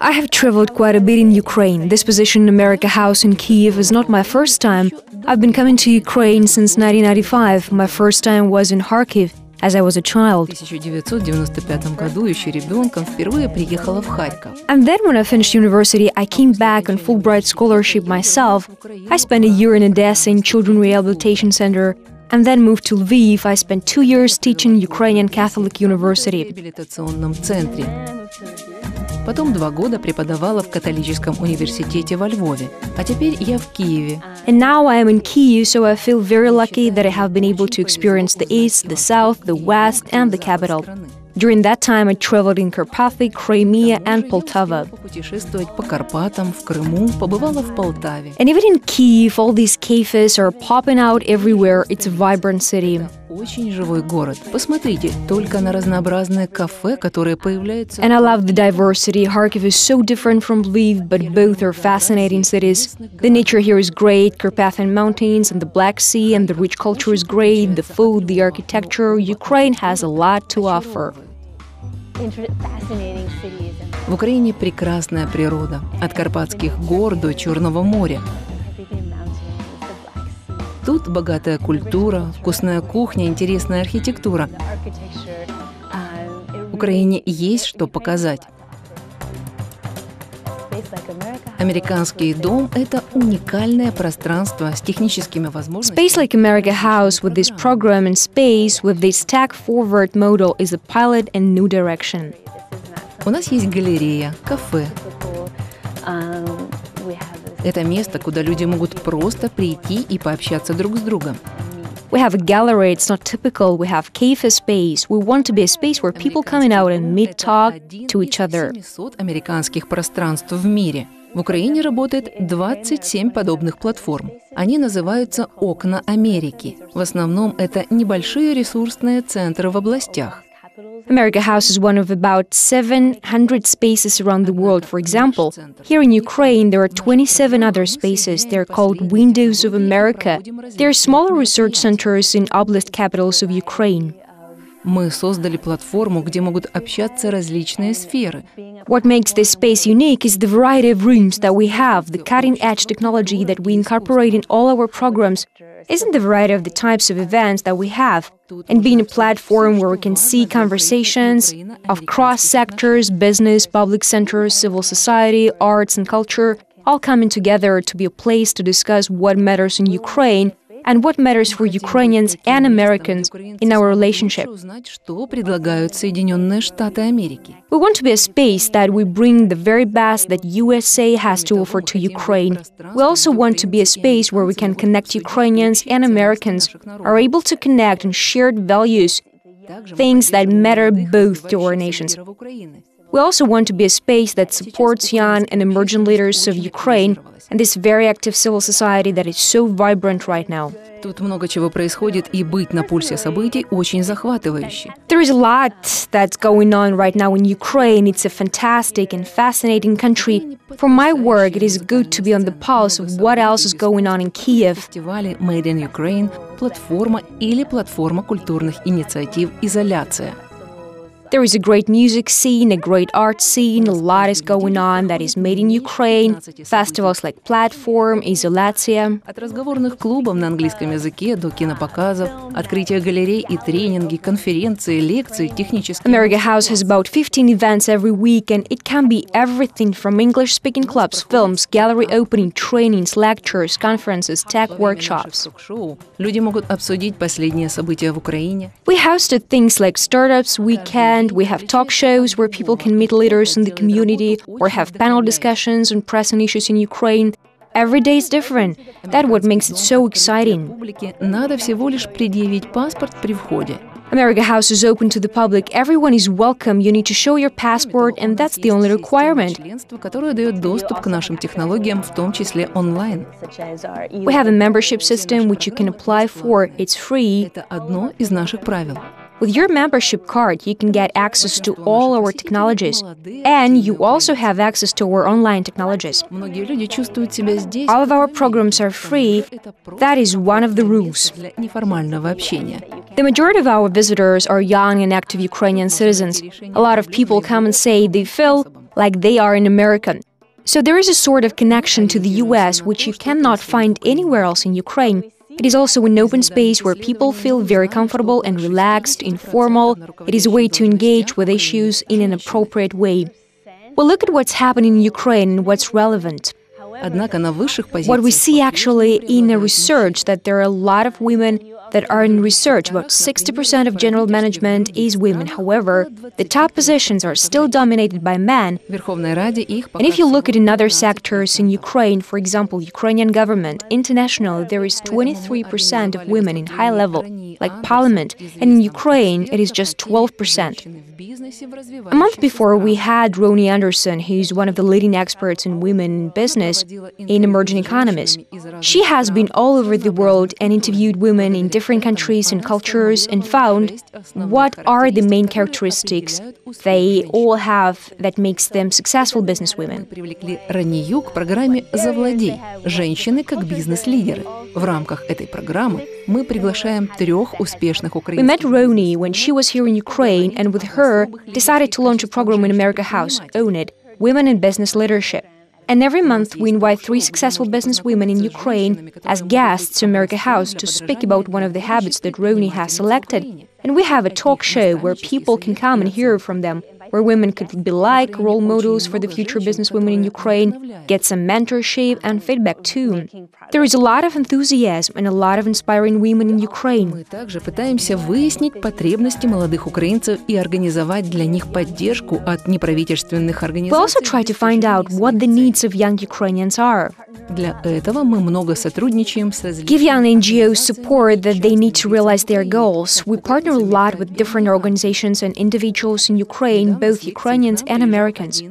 I have traveled quite a bit in Ukraine. This position in America House in Kyiv is not my first time. I've been coming to Ukraine since 1995. My first time was in Kharkiv, as I was a child. В 1995 году еще ребенком впервые приехала в Харьков. And then when I finished university, I came back on Fulbright scholarship myself. I spent a year in Odessa in Children Rehabilitation Center, and then moved to Lviv. I spent 2 years teaching Ukrainian Catholic University. В реабилитационном центре. Потом 2 года преподавала в католическом университете во Львове. А теперь я в Киеве. And now I am in Kyiv, so I feel very lucky that I have been able to experience the East, the South, the West, and the capital. During that time, I traveled in Carpathy, Crimea, and Poltava. Путешествовать по Карпатам, в Крыму, побывала в Полтаве. And even in Kyiv, all these cafes are popping out everywhere. It's a vibrant city. Очень живой город. Посмотрите только на разнообразные кафе, которые появляются. And I love the diversity. Kharkiv is so different from Lviv, but both are fascinating cities. The nature here is great, Carpathian Mountains and the Black Sea, and the rich culture is great, the food, the architecture. Ukraine has a lot to offer. В Украине прекрасная природа, от Карпатских гор до Черного моря. Тут богатая культура, вкусная кухня, интересная архитектура. Украине есть что показать. Американский дом – это уникальное пространство с техническими возможностями. Space Like America House with this program in space, with this tech-forward model, is a pilot in new direction. У нас есть галерея, кафе. Это место, куда люди могут просто прийти и пообщаться друг с другом. We have a gallery, it's not typical. We have cafe space. We want to be a space where people coming out and meet, talk to each other. 700 американских пространств в мире. В Украине работает 27 подобных платформ. Они называются «Окна Америки». В основном это небольшие ресурсные центры в областях. America House is one of about 700 spaces around the world. For example, here in Ukraine, there are 27 other spaces. They're called Windows of America. They're smaller research centers in oblast capitals of Ukraine. Мы создали платформу, где могут общаться различные сферы. What makes this space unique is the variety of rooms that we have, the cutting-edge technology that we incorporate in all our programs, isn't the variety of the types of events that we have, and being a platform where we can see conversations of cross-sectors, business, public centers, civil society, arts and culture, all coming together to be a place to discuss what matters in Ukraine and what matters for Ukrainians and Americans in our relationship. Что предлагают Соединенные Штаты Америки? We want to be a space that we bring the very best that USA has to offer to Ukraine. We also want to be a space where we can connect Ukrainians and Americans, are able to connect on shared values, things that matter both to our nations. We also want to be a space that supports young and emerging leaders of Ukraine and this very active civil society that is so vibrant right now. Тут много чего происходит, и быть на пульсе событий очень захватывающе. There is a lot that's going on right now in Ukraine. It's a fantastic and fascinating country. For my work, it is good to be on the pulse of what else is going on in Kyiv. Фестивали Made in Ukraine, платформа или платформа культурных инициатив «Изоляция». There is a great music scene, a great art scene, a lot is going on that is made in Ukraine. Festivals like Platform, Izolatia. От разговорных клубов на английском языке до кинопоказов, открытия галерей и тренинги, конференции, лекции, технические... America House has about 15 events every week, and it can be everything from English-speaking clubs, films, gallery opening, trainings, lectures, conferences, tech workshops. Люди могут обсудить последние события в Украине. We hosted things like Startups Weekend. We have talk shows where people can meet leaders in the community or have panel discussions on pressing issues in Ukraine. Every day is different. That's what makes it so exciting. Публике надо всего лишь предъявить паспорт при входе. America House is open to the public. Everyone is welcome. You need to show your passport, and that's the only requirement. Членство, которое дает доступ к нашим технологиям, в том числе онлайн. We have a membership system which you can apply for. It's free. Это одно из наших правил. With your membership card, you can get access to all our technologies, and you also have access to our online technologies. Многие люди чувствуют себя здесь. All of our programs are free. That is one of the rules. Для неформального общения. The majority of our visitors are young and active Ukrainian citizens. A lot of people come and say they feel like they are an American. So there is a sort of connection to the US which you cannot find anywhere else in Ukraine. It is also an open space where people feel very comfortable and relaxed, informal. It is a way to engage with issues in an appropriate way. Well, look at what's happening in Ukraine and what's relevant. What we see actually in the research that there are a lot of women that are in research. About 60% of general management is women. However, the top positions are still dominated by men. And if you look at in other sectors in Ukraine, for example, Ukrainian government, internationally, there is 23% of women in high level, like parliament. And in Ukraine, it is just 12%. A month before, we had Roni Anderson, who's one of the leading experts in women in business in emerging economies. She has been all over the world and interviewed women in different countries and cultures and found what are the main characteristics they all have that makes them successful businesswomen. Ранию к программе «Завладей. Женщины как бизнес-лидеры». В рамках этой программы мы приглашаем 3 успешных украинских. We met Roni when she was here in Ukraine, and with her decided to launch a program in America House, Own It, Women in Business Leadership. And every month we invite 3 successful businesswomen in Ukraine as guests to America House to speak about one of the habits that Roni has selected. And we have a talk show where people can come and hear from them, where women could be like role models for the future businesswomen in Ukraine, get some mentorship and feedback too. There is a lot of enthusiasm and a lot of inspiring women in Ukraine. Мы также пытаемся выяснить потребности молодых украинцев и организовать для них поддержку от неправительственных организаций. We also try to find out what the needs of young Ukrainians are. Для этого мы много сотрудничаем с Give young NGOs support that they need to realize their goals. We partner a lot with different organizations and individuals in Ukraine, both Ukrainians and Americans.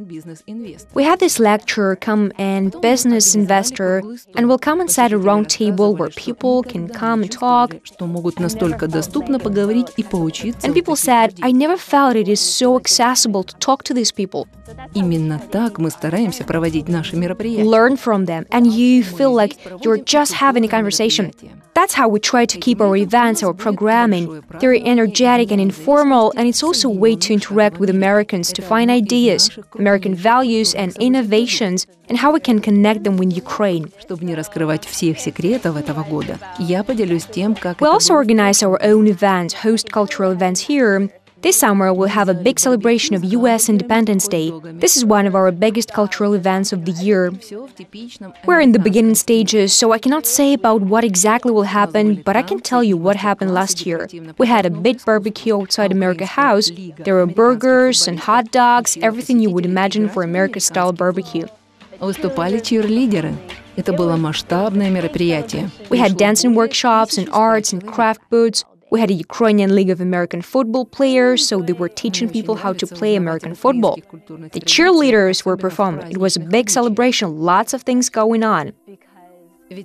We had this lecture, Come and Business Investor, and we'll come and set a round table where people can come and talk. что могут настолько доступно поговорить и поучиться. And people said, I never felt it is so accessible to talk to these people. Именно так мы стараемся проводить наши мероприятия. Learn from them, and you feel like you're just having a conversation. That's how we try to keep our events, our programming. They're energetic and informal, and it's also a way to interact with Americans, to find ideas, American values and innovations, and how we can connect them with Ukraine. Чтобы не раскрывать всех секретов этого года, я поделюсь тем, как We also organize our own events, host cultural events here. This summer, we'll have a big celebration of U.S. Independence Day. This is one of our biggest cultural events of the year. We're in the beginning stages, so I cannot say about what exactly will happen, but I can tell you what happened last year. We had a big barbecue outside America House. There were burgers and hot dogs, everything you would imagine for America-style barbecue. Выступали чирлидеры. Это было масштабное мероприятие. We had dancing workshops and arts and craft booths. We had a Ukrainian League of American football players, so they were teaching people how to play American football. The cheerleaders were performing. It was a big celebration, lots of things going on.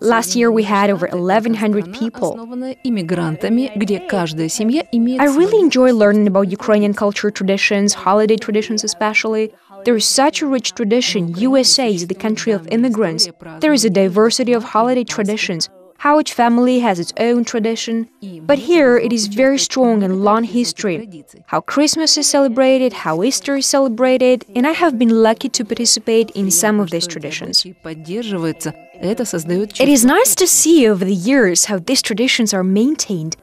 Last year we had over 1,100 people. Иммигрантами, где каждая семья имеет. I really enjoy learning about Ukrainian culture traditions, holiday traditions especially. There is such a rich tradition. USA is the country of immigrants. There is a diversity of holiday traditions. How each family has its own tradition. But here it is very strong and long history. How Christmas is celebrated, how Easter is celebrated, and I have been lucky to participate in some of these traditions. It is nice to see over the years how these traditions are maintained.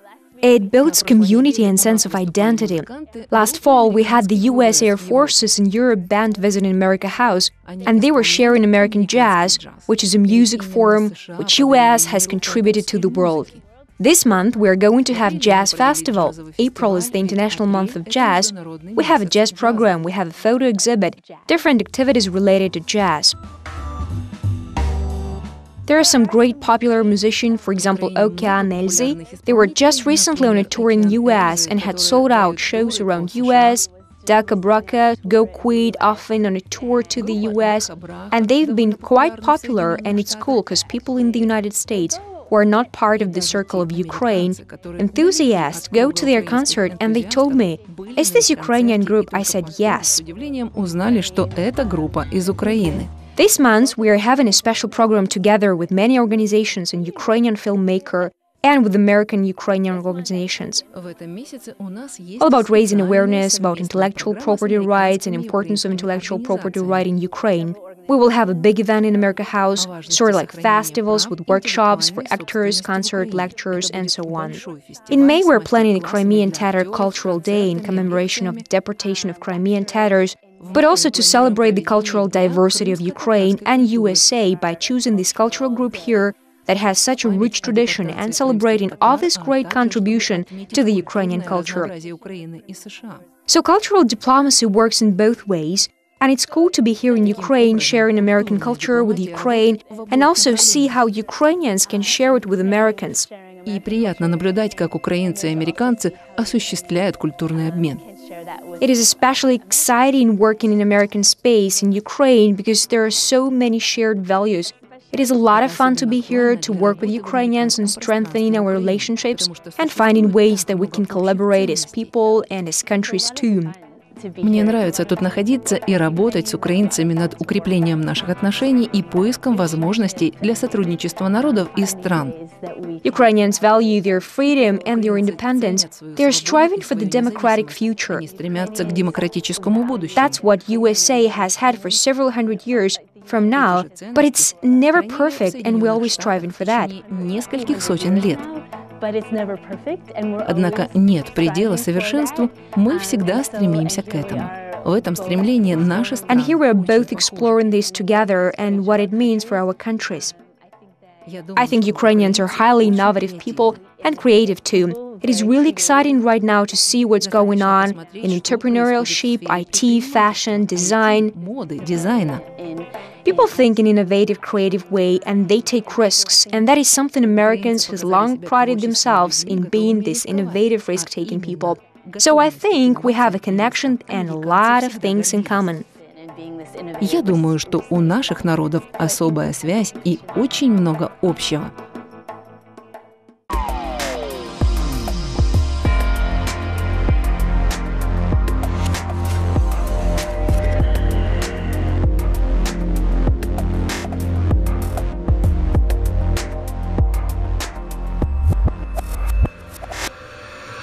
It builds community and sense of identity. Last fall, we had the U.S. Air Forces and Europe band visiting America House, and they were sharing American jazz, which is a music form which U.S. has contributed to the world. This month, we are going to have Jazz Festival. April is the International Month of Jazz. We have a jazz program, we have a photo exhibit, different activities related to jazz. There are some great popular musicians, for example, Okean Elzy. They were just recently on a tour in US and had sold out shows around US. Daka Braka, Go Quid, often on a tour to the US. And they've been quite popular, and it's cool because people in the United States who are not part of the circle of Ukraine, enthusiasts, go to their concert and they told me, "Is this Ukrainian group?" I said, "Yes." This month, we are having a special program together with many organizations and Ukrainian filmmaker. and with American Ukrainian organizations. В этом месяце у нас есть All about raising awareness about intellectual property rights and importance of intellectual property right in Ukraine. We will have a big event in America House, sort of like festivals with workshops for actors, concert, lectures, and so on. In May, we're planning a Crimean Tatar Cultural Day in commemoration of the deportation of Crimean Tatars, but also to celebrate the cultural diversity of Ukraine and USA by choosing this cultural group here that has such a rich tradition and celebrating all this great contribution to the Ukrainian culture. So cultural diplomacy works in both ways, and it's cool to be here in Ukraine sharing American culture with Ukraine and also see how Ukrainians can share it with Americans. И приятно наблюдать, как украинцы и американцы осуществляют культурный обмен. It is especially exciting working in American space in Ukraine because there are so many shared values. It is a lot of fun to be here, to work with Ukrainians and strengthening our relationships and finding ways that we can collaborate as people and as countries too. Мне нравится тут находиться и работать с украинцами над укреплением наших отношений и поиском возможностей для сотрудничества народов и стран. Ukrainians value their freedom and their independence. They are striving for the democratic future. Они стремятся к демократическому будущему. That's what USA has had for several hundred years from now, but it's never perfect, and we're always striving for that. Нескольких сотен лет. Однако нет предела совершенству, мы всегда стремимся к этому. В этом стремлении наши страны. And here we are both exploring this together and what it means for our countries. I think Ukrainians are highly innovative people and creative too. It is really exciting right now to see what's going on in entrepreneurship, IT, fashion, design. Моды, дизайна. People think in an innovative, creative way, and they take risks, and that is something Americans have long prided themselves in being these innovative, risk-taking people. So I think we have a connection and a lot of things in common. Я думаю, что у наших народов особая связь и очень много общего.